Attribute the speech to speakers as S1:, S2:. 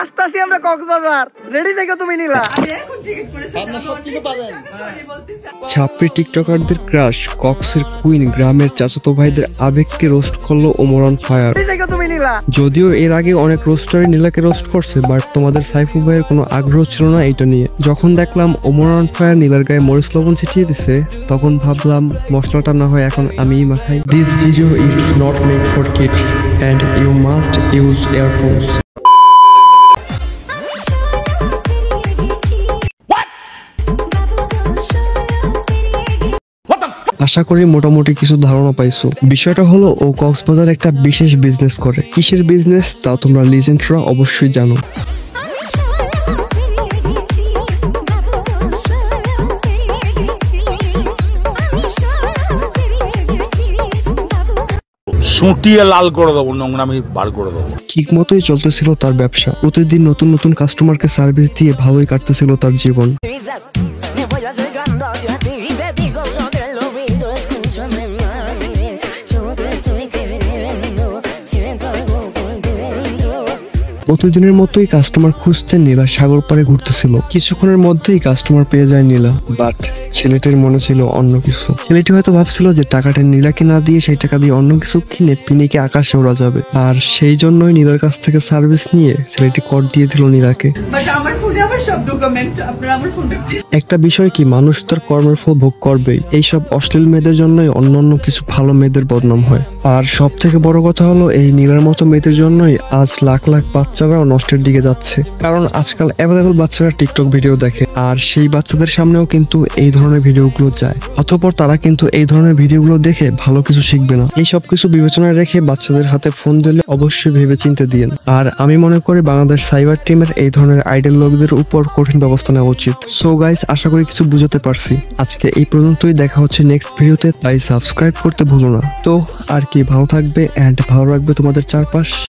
S1: আসতাছি আমরা কক্সবাজার, রেডি থেকে তুমি নিলা।
S2: ছাপড়ি টিকটকারদের ক্রাশ কক্সের কুইন গ্রামের চাচাতো ভাইদের আবেগকে রোস্ট করলো ওমর অন ফায়ার।
S1: রেডি থেকে তুমি নিলা।
S2: যদিও এর আগে অনেক রোস্টারই নীলাকে রোস্ট করছে, বাট তোমাদের সাইফুল ভাইয়ের কোনো আগ্রহ ছিল না এটা নিয়ে। যখন দেখলাম ওমর অন ফায়ার নীলার গায়ে মরিচ লবণ ছিটিয়ে দিছে, তখন ভাবলাম মশলাটা না হয় এখন আমিই মাখাই। This video it's not made for kids and you must use earphones. আশা করি মোটামুটি কিছু ধারণা পাইছো। বিষয়টা হলো ও কক্সবাজার একটা বিশেষ বিজনেস করে। কিসের বিজনেস তা তোমরা লিজেন্ডরা অবশ্যই জানো।
S3: সুটিয়ে লাল করে দেবো, নোংরামি বার করে দেবো।
S2: ঠিক মতোই চলতেছিল তার ব্যবসা। প্রতিদিন নতুন নতুন কাস্টমারকে সার্ভিস দিয়ে ভালোই কাটতেছিল তার জীবন। প্রতিদিনের মতোই কাস্টমার খুঁজতে নীলা সাগর পাড়ে ঘুরতেছিল। কিছুক্ষণের মধ্যেই কাস্টমার পেয়ে যায় নীলা, বাট ছেলেটির মনে ছিল অন্য কিছু। ছেলেটি হয়তো ভাবছিল যে টাকাটা নীলাকে না দিয়ে সেই টাকা দিয়ে অন্য কিছু কিনে পিনিকে আকাশে ওড়া যাবে, আর সেই জন্যই নীলার কাছ থেকে সার্ভিস নিয়ে ছেলেটি কর দিয়ে দিল নীলাকে। একটা বিষয় কি, মানুষ তার কর্মের ফল ভোগ করবেই। এইসব অশ্লীল মেয়েদের জন্যই অন্যান্য কিছু ভালো মেয়েদের বদনাম হয়। আর সব থেকে বড় কথা হলো এই নীলার মতো মেয়েদের জন্যই আজ লাখ লাখ বাচ্চারাও নষ্টের দিকে যাচ্ছে। কারণ আজকাল অ্যাভেলেবল বাচ্চারা টিকটক ভিডিও দেখে, আর সেই বাচ্চাদের সামনেও কিন্তু এই ধরনের ভিডিওগুলো যায়। অতঃপর তারা কিন্তু এই ধরনের ভিডিওগুলো দেখে ভালো কিছু শিখবে না। এই সব কিছু বিবেচনায় রেখে বাচ্চাদের হাতে ফোন দিলে অবশ্যই ভেবে চিন্তে দিন। আর আমি মনে করি বাংলাদেশ সাইবার টিমের এই ধরনের আইডল লোকদের উপর কঠিন ব্যবস্থা নেওয়া উচিত। সো গাইস, আশা করি কিছু বুঝাতে পারছি। আজকে এই পর্যন্তই, দেখা হচ্ছে নেক্সট ভিডিওতে, তাই সাবস্ক্রাইব করতে ভুলো না। তো আর কি, ভালো থাকবে এন্ড ভালো রাখবে তোমাদের চারপাশ।